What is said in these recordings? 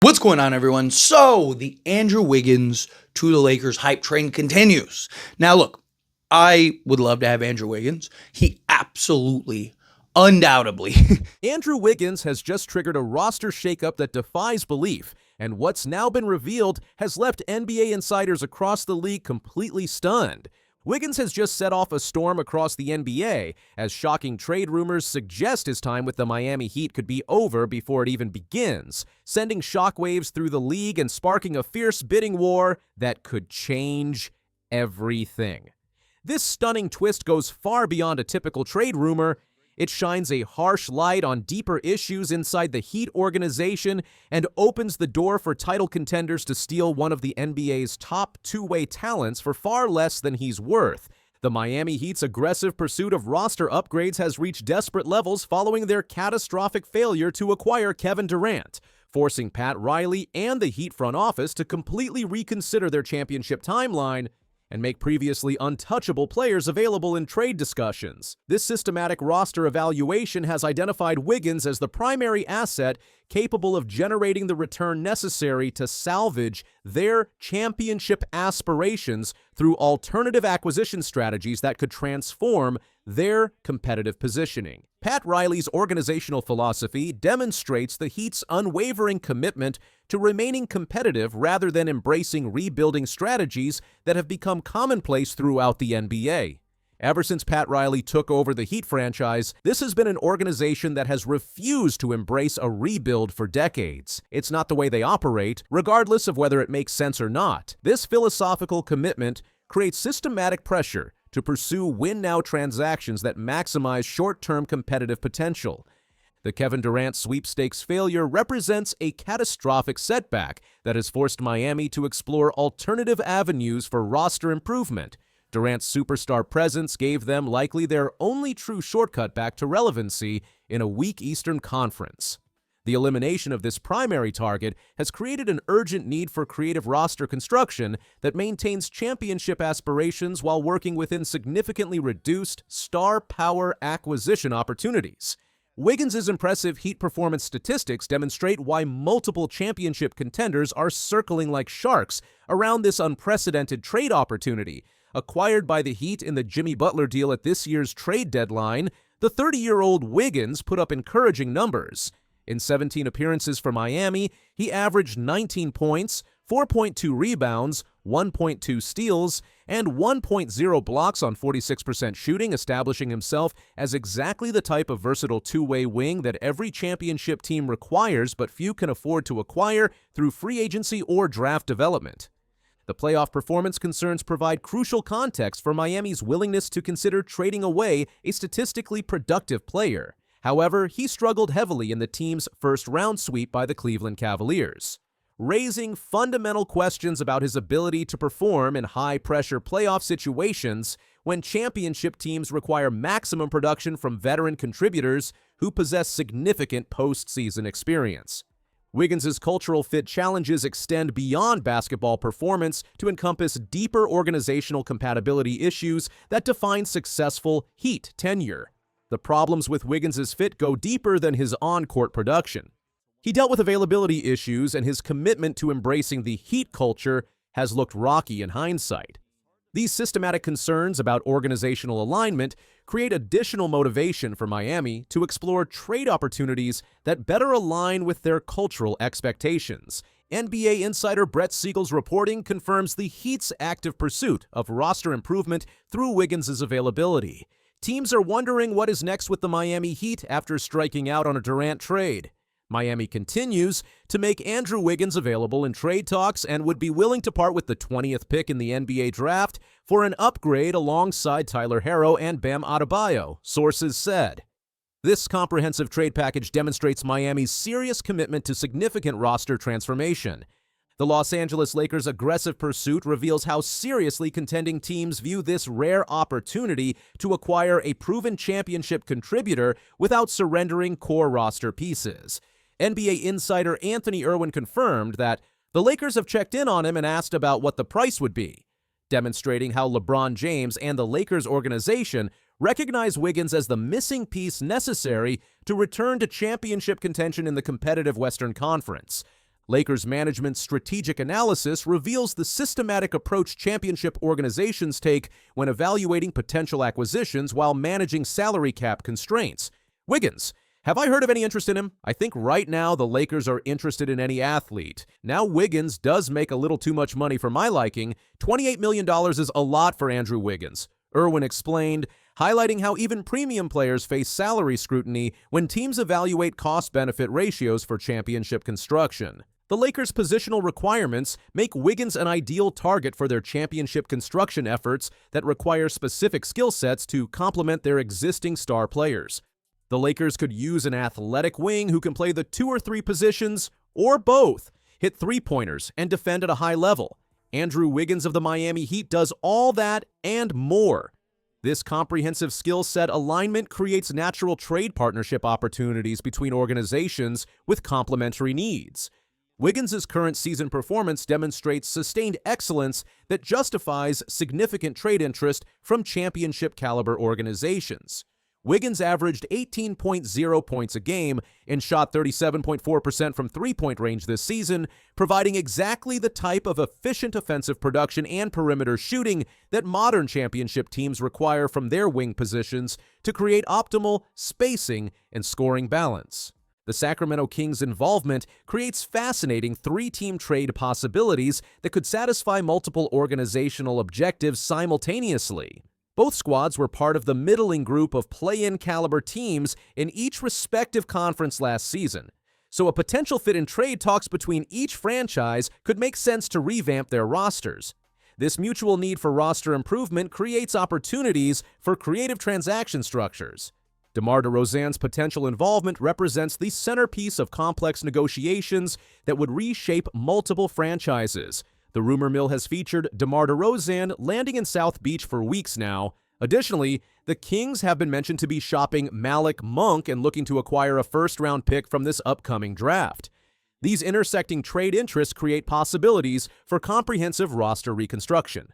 What's going on, everyone? So, the Andrew Wiggins to the Lakers hype train continues. Now, look, I would love to have Andrew Wiggins. He absolutely, undoubtedly. Andrew Wiggins has just triggered a roster shakeup that defies belief, and what's now been revealed has left NBA insiders across the league completely stunned. Wiggins has just set off a storm across the NBA, as shocking trade rumors suggest his time with the Miami Heat could be over before it even begins, sending shockwaves through the league and sparking a fierce bidding war that could change everything. This stunning twist goes far beyond a typical trade rumor. It shines a harsh light on deeper issues inside the Heat organization and opens the door for title contenders to steal one of the NBA's top two-way talents for far less than he's worth. The Miami Heat's aggressive pursuit of roster upgrades has reached desperate levels following their catastrophic failure to acquire Kevin Durant, forcing Pat Riley and the Heat front office to completely reconsider their championship timeline and make previously untouchable players available in trade discussions. This systematic roster evaluation has identified Wiggins as the primary asset capable of generating the return necessary to salvage their championship aspirations through alternative acquisition strategies that could transform their competitive positioning. Pat Riley's organizational philosophy demonstrates the Heat's unwavering commitment to remaining competitive rather than embracing rebuilding strategies that have become commonplace throughout the NBA. Ever since Pat Riley took over the Heat franchise, this has been an organization that has refused to embrace a rebuild for decades. It's not the way they operate, regardless of whether it makes sense or not. This philosophical commitment creates systematic pressure to pursue win-now transactions that maximize short-term competitive potential. The Kevin Durant sweepstakes failure represents a catastrophic setback that has forced Miami to explore alternative avenues for roster improvement. Durant's superstar presence gave them likely their only true shortcut back to relevancy in a weak Eastern Conference. The elimination of this primary target has created an urgent need for creative roster construction that maintains championship aspirations while working within significantly reduced star power acquisition opportunities. Wiggins' impressive Heat performance statistics demonstrate why multiple championship contenders are circling like sharks around this unprecedented trade opportunity. Acquired by the Heat in the Jimmy Butler deal at this year's trade deadline, the 30-year-old Wiggins put up encouraging numbers. In 17 appearances for Miami, he averaged 19 points, 4.2 rebounds, 1.2 steals, and 1.0 blocks on 46% shooting, establishing himself as exactly the type of versatile two-way wing that every championship team requires but few can afford to acquire through free agency or draft development. The playoff performance concerns provide crucial context for Miami's willingness to consider trading away a statistically productive player. However, he struggled heavily in the team's first-round sweep by the Cleveland Cavaliers, raising fundamental questions about his ability to perform in high-pressure playoff situations when championship teams require maximum production from veteran contributors who possess significant postseason experience. Wiggins' cultural fit challenges extend beyond basketball performance to encompass deeper organizational compatibility issues that define successful Heat tenure. The problems with Wiggins' fit go deeper than his on-court production. He dealt with availability issues, and his commitment to embracing the Heat culture has looked rocky in hindsight. These systematic concerns about organizational alignment create additional motivation for Miami to explore trade opportunities that better align with their cultural expectations. NBA insider Brett Siegel's reporting confirms the Heat's active pursuit of roster improvement through Wiggins' availability. Teams are wondering what is next with the Miami Heat after striking out on a Durant trade. Miami continues to make Andrew Wiggins available in trade talks and would be willing to part with the 20th pick in the NBA draft for an upgrade alongside Tyler Herro and Bam Adebayo, sources said. This comprehensive trade package demonstrates Miami's serious commitment to significant roster transformation. The Los Angeles Lakers' aggressive pursuit reveals how seriously contending teams view this rare opportunity to acquire a proven championship contributor without surrendering core roster pieces. NBA insider Anthony Irwin confirmed that the Lakers have checked in on him and asked about what the price would be, demonstrating how LeBron James and the Lakers organization recognize Wiggins as the missing piece necessary to return to championship contention in the competitive Western Conference. Lakers management's strategic analysis reveals the systematic approach championship organizations take when evaluating potential acquisitions while managing salary cap constraints. Wiggins. Have I heard of any interest in him? I think right now the Lakers are interested in any athlete. Now Wiggins does make a little too much money for my liking. $28 million is a lot for Andrew Wiggins. Irwin explained, highlighting how even premium players face salary scrutiny when teams evaluate cost-benefit ratios for championship construction. The Lakers' positional requirements make Wiggins an ideal target for their championship construction efforts that require specific skill sets to complement their existing star players. The Lakers could use an athletic wing who can play the 2 or 3 positions, or both, hit three-pointers, and defend at a high level. Andrew Wiggins of the Miami Heat does all that and more. This comprehensive skill set alignment creates natural trade partnership opportunities between organizations with complementary needs. Wiggins' current season performance demonstrates sustained excellence that justifies significant trade interest from championship-caliber organizations. Wiggins averaged 18.0 points a game and shot 37.4% from three-point range this season, providing exactly the type of efficient offensive production and perimeter shooting that modern championship teams require from their wing positions to create optimal spacing and scoring balance. The Sacramento Kings' involvement creates fascinating 3-team trade possibilities that could satisfy multiple organizational objectives simultaneously. Both squads were part of the middling group of play-in caliber teams in each respective conference last season, so a potential fit in trade talks between each franchise could make sense to revamp their rosters. This mutual need for roster improvement creates opportunities for creative transaction structures. DeMar DeRozan's potential involvement represents the centerpiece of complex negotiations that would reshape multiple franchises. The rumor mill has featured DeMar DeRozan landing in South Beach for weeks now. Additionally, the Kings have been mentioned to be shopping Malik Monk and looking to acquire a first-round pick from this upcoming draft. These intersecting trade interests create possibilities for comprehensive roster reconstruction.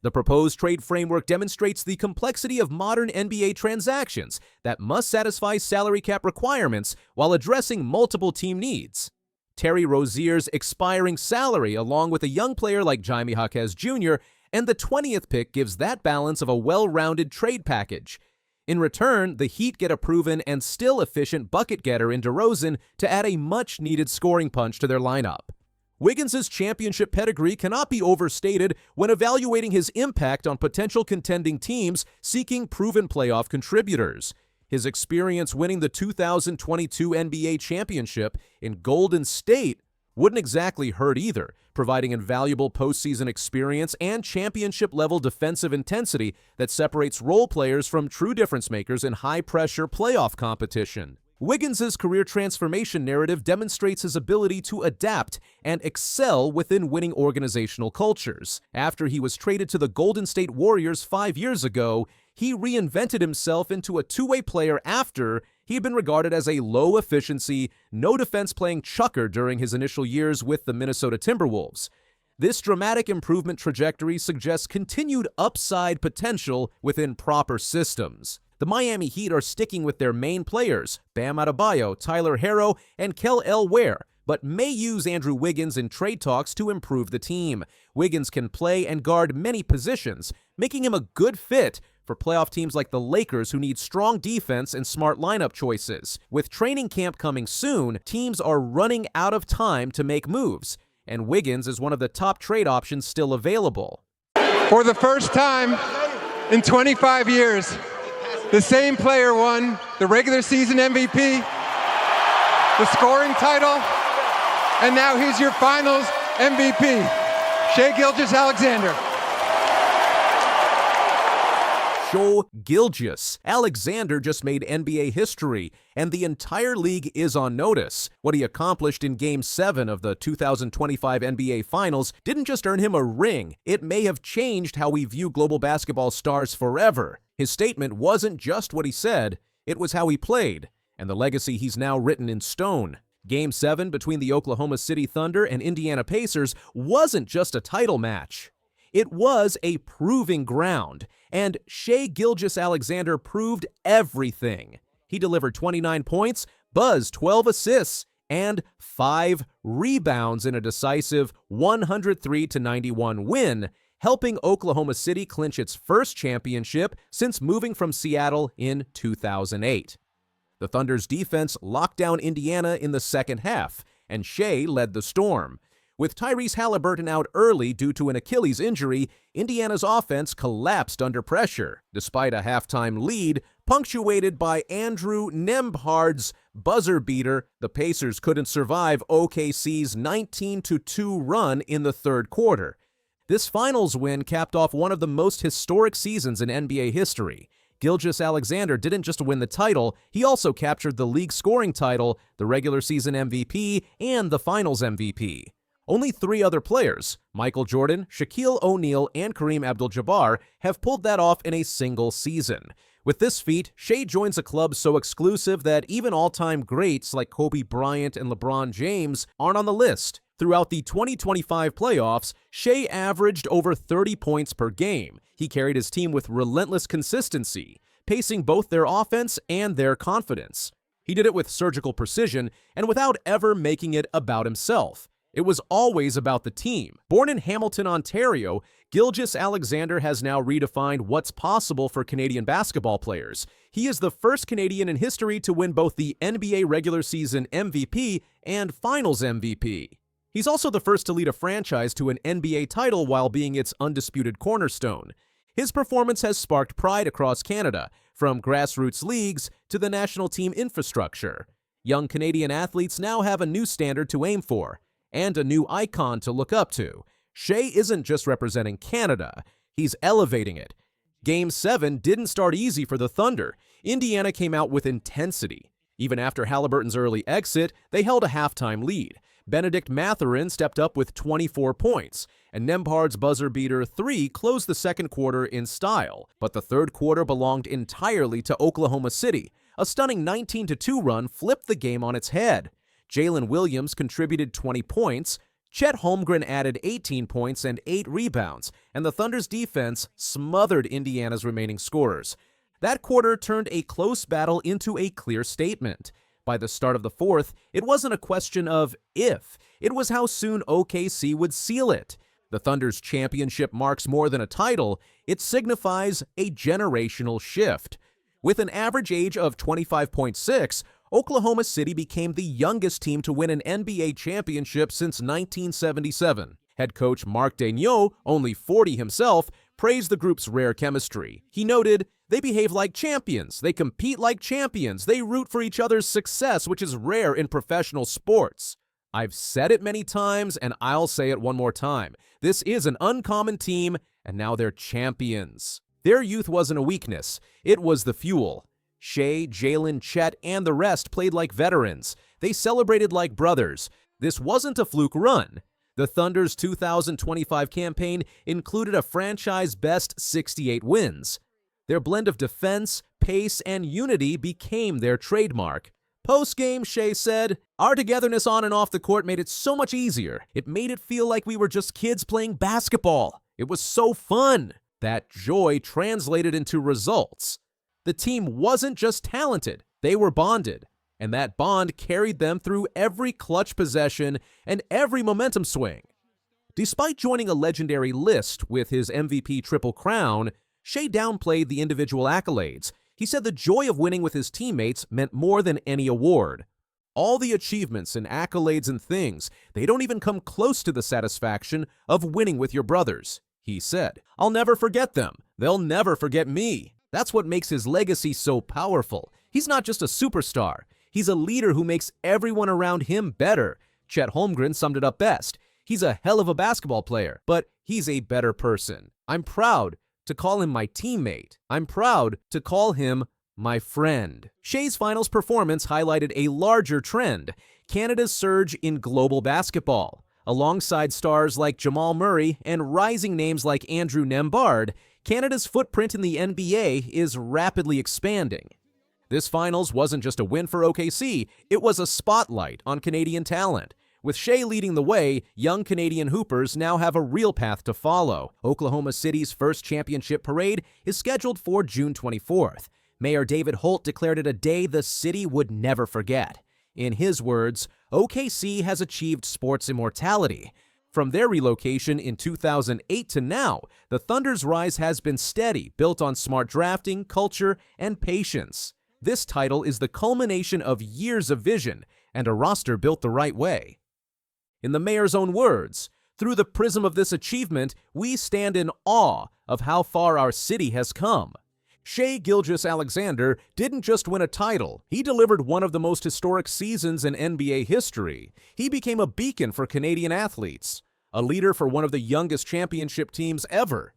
The proposed trade framework demonstrates the complexity of modern NBA transactions that must satisfy salary cap requirements while addressing multiple team needs. Terry Rozier's expiring salary, along with a young player like Jaime Jaquez Jr., and the 20th pick gives that balance of a well-rounded trade package. In return, the Heat get a proven and still efficient bucket getter in DeRozan to add a much-needed scoring punch to their lineup. Wiggins' championship pedigree cannot be overstated when evaluating his impact on potential contending teams seeking proven playoff contributors. His experience winning the 2022 NBA championship in Golden State wouldn't exactly hurt either, providing invaluable postseason experience and championship-level defensive intensity that separates role players from true difference-makers in high-pressure playoff competition. Wiggins' career transformation narrative demonstrates his ability to adapt and excel within winning organizational cultures. After he was traded to the Golden State Warriors 5 years ago, he reinvented himself into a two-way player after he had been regarded as a low-efficiency, no-defense-playing chucker during his initial years with the Minnesota Timberwolves. This dramatic improvement trajectory suggests continued upside potential within proper systems. The Miami Heat are sticking with their main players, Bam Adebayo, Tyler Herro, and Kel Ware, but may use Andrew Wiggins in trade talks to improve the team. Wiggins can play and guard many positions, making him a good fit for playoff teams like the Lakers who need strong defense and smart lineup choices. With training camp coming soon, teams are running out of time to make moves, and Wiggins is one of the top trade options still available. For the first time in 25 years, the same player won the regular season MVP, the scoring title, and now he's your finals MVP, Shai Gilgeous-Alexander. Shai Gilgeous-Alexander just made NBA history, and the entire league is on notice. What he accomplished in Game 7 of the 2025 NBA Finals didn't just earn him a ring, it may have changed how we view global basketball stars forever. His statement wasn't just what he said, it was how he played, and the legacy he's now written in stone. Game 7 between the Oklahoma City Thunder and Indiana Pacers wasn't just a title match. It was a proving ground, and Shai Gilgeous-Alexander proved everything. He delivered 29 points, buzzed 12 assists, and 5 rebounds in a decisive 103-91 win, helping Oklahoma City clinch its first championship since moving from Seattle in 2008. The Thunder's defense locked down Indiana in the second half, and Shea led the Storm. With Tyrese Halliburton out early due to an Achilles injury, Indiana's offense collapsed under pressure, despite a halftime lead punctuated by Andrew Nembhard's buzzer beater. The Pacers couldn't survive OKC's 19-2 run in the third quarter. This finals win capped off one of the most historic seasons in NBA history. Gilgeous-Alexander didn't just win the title, he also captured the league scoring title, the regular season MVP, and the finals MVP. Only 3 other players, Michael Jordan, Shaquille O'Neal, and Kareem Abdul-Jabbar, have pulled that off in a single season. With this feat, Shea joins a club so exclusive that even all-time greats like Kobe Bryant and LeBron James aren't on the list. Throughout the 2025 playoffs, Shea averaged over 30 points per game. He carried his team with relentless consistency, pacing both their offense and their confidence. He did it with surgical precision and without ever making it about himself. It was always about the team. Born in Hamilton, Ontario, Gilgeous-Alexander has now redefined what's possible for Canadian basketball players. He is the first Canadian in history to win both the NBA regular season MVP and finals MVP. He's also the first to lead a franchise to an NBA title while being its undisputed cornerstone. His performance has sparked pride across Canada, from grassroots leagues to the national team infrastructure. Young Canadian athletes now have a new standard to aim for, and a new icon to look up to. Shea isn't just representing Canada, he's elevating it. Game 7 didn't start easy for the Thunder. Indiana came out with intensity. Even after Halliburton's early exit, they held a halftime lead. Benedict Mathurin stepped up with 24 points, and Nembhard's buzzer beater 3 closed the second quarter in style. But the third quarter belonged entirely to Oklahoma City. A stunning 19-2 run flipped the game on its head. Jalen Williams contributed 20 points, Chet Holmgren added 18 points and 8 rebounds, and the Thunder's defense smothered Indiana's remaining scorers. That quarter turned a close battle into a clear statement. By the start of the fourth, it wasn't a question of if, it was how soon OKC would seal it. The Thunder's championship marks more than a title, it signifies a generational shift. With an average age of 25.6, Oklahoma City became the youngest team to win an NBA championship since 1977. Head coach Marc Daigneault, only 40 himself, praised the group's rare chemistry. He noted, "They behave like champions, they compete like champions, they root for each other's success, which is rare in professional sports." I've said it many times, and I'll say it one more time. This is an uncommon team, and now they're champions. Their youth wasn't a weakness, it was the fuel. Shea, Jalen, Chet, and the rest played like veterans. They celebrated like brothers. This wasn't a fluke run. The Thunder's 2025 campaign included a franchise-best 68 wins. Their blend of defense, pace, and unity became their trademark. Post-game, Shea said, "Our togetherness on and off the court made it so much easier. It made it feel like we were just kids playing basketball. It was so fun." That joy translated into results. The team wasn't just talented, they were bonded, and that bond carried them through every clutch possession and every momentum swing. Despite joining a legendary list with his MVP Triple Crown, Shea downplayed the individual accolades. He said the joy of winning with his teammates meant more than any award. All the achievements and accolades and things, they don't even come close to the satisfaction of winning with your brothers, he said. "I'll never forget them. They'll never forget me." That's what makes his legacy so powerful. He's not just a superstar. He's a leader who makes everyone around him better. Chet Holmgren summed it up best. He's a hell of a basketball player, but he's a better person. I'm proud to call him my teammate. I'm proud to call him my friend. Shea's finals performance highlighted a larger trend, Canada's surge in global basketball. Alongside stars like Jamal Murray and rising names like Andrew Nembhard, Canada's footprint in the NBA is rapidly expanding. This finals wasn't just a win for OKC, it was a spotlight on Canadian talent. With Shea leading the way, young Canadian hoopers now have a real path to follow. Oklahoma City's first championship parade is scheduled for June 24th. Mayor David Holt declared it a day the city would never forget. In his words, OKC has achieved sports immortality. From their relocation in 2008 to now, the Thunder's rise has been steady, built on smart drafting, culture, and patience. This title is the culmination of years of vision and a roster built the right way. In the mayor's own words, "Through the prism of this achievement, we stand in awe of how far our city has come." Shai Gilgeous-Alexander didn't just win a title, he delivered one of the most historic seasons in NBA history. He became a beacon for Canadian athletes, a leader for one of the youngest championship teams ever,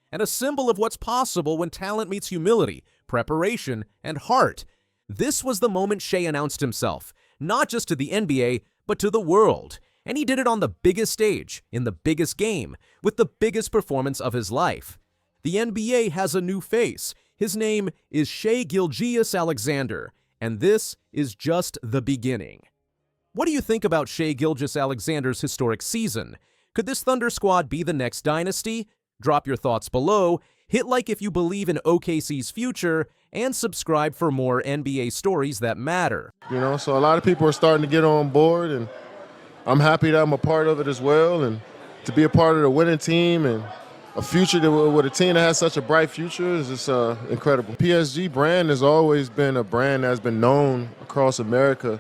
and a symbol of what's possible when talent meets humility, preparation, and heart. This was the moment Shai announced himself, not just to the NBA, but to the world. And he did it on the biggest stage, in the biggest game, with the biggest performance of his life. The NBA has a new face. His name is Shai Gilgeous-Alexander, and this is just the beginning. What do you think about Shai Gilgeous-Alexander's historic season? Could this Thunder squad be the next dynasty? Drop your thoughts below, hit like if you believe in OKC's future, and subscribe for more NBA stories that matter. So a lot of people are starting to get on board, and I'm happy that I'm a part of it as well, and to be a part of the winning team and a future with a team that has such a bright future is just incredible. PSG brand has always been a brand that's been known across America,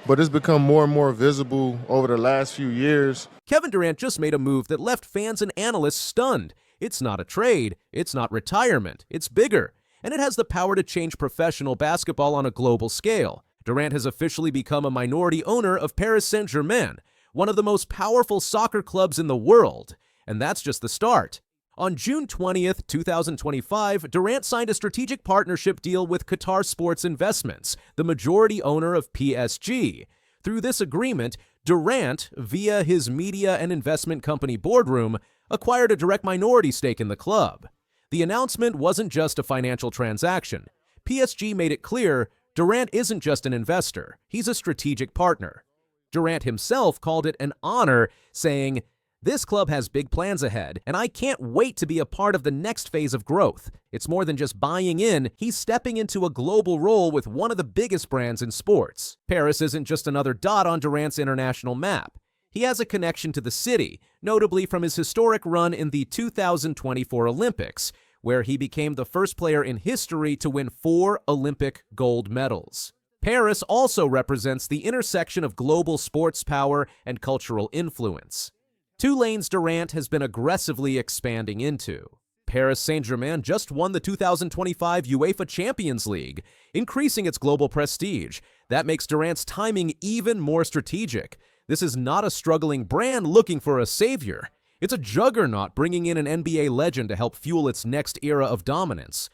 but it's become more and more visible over the last few years. Kevin Durant just made a move that left fans and analysts stunned. It's not a trade, it's not retirement, it's bigger, and it has the power to change professional basketball on a global scale. Durant has officially become a minority owner of Paris Saint-Germain, one of the most powerful soccer clubs in the world, and that's just the start. On June 20th, 2025, Durant signed a strategic partnership deal with Qatar Sports Investments, the majority owner of PSG. Through this agreement, Durant, via his media and investment company Boardroom, acquired a direct minority stake in the club. The announcement wasn't just a financial transaction. PSG made it clear Durant isn't just an investor, he's a strategic partner. Durant himself called it an honor, saying, "This club has big plans ahead, and I can't wait to be a part of the next phase of growth. It's more than just buying in, he's stepping into a global role with one of the biggest brands in sports." Paris isn't just another dot on Durant's international map. He has a connection to the city, notably from his historic run in the 2024 Olympics, where he became the first player in history to win 4 Olympic gold medals. Paris also represents the intersection of global sports power and cultural influence. 2 lanes Durant has been aggressively expanding into. Paris Saint-Germain just won the 2025 UEFA Champions League, increasing its global prestige. That makes Durant's timing even more strategic. This is not a struggling brand looking for a savior. It's a juggernaut bringing in an NBA legend to help fuel its next era of dominance.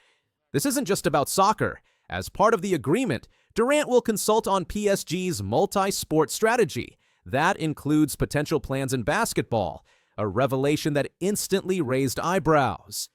This isn't just about soccer. As part of the agreement, Durant will consult on PSG's multi-sport strategy. That includes potential plans in basketball, a revelation that instantly raised eyebrows.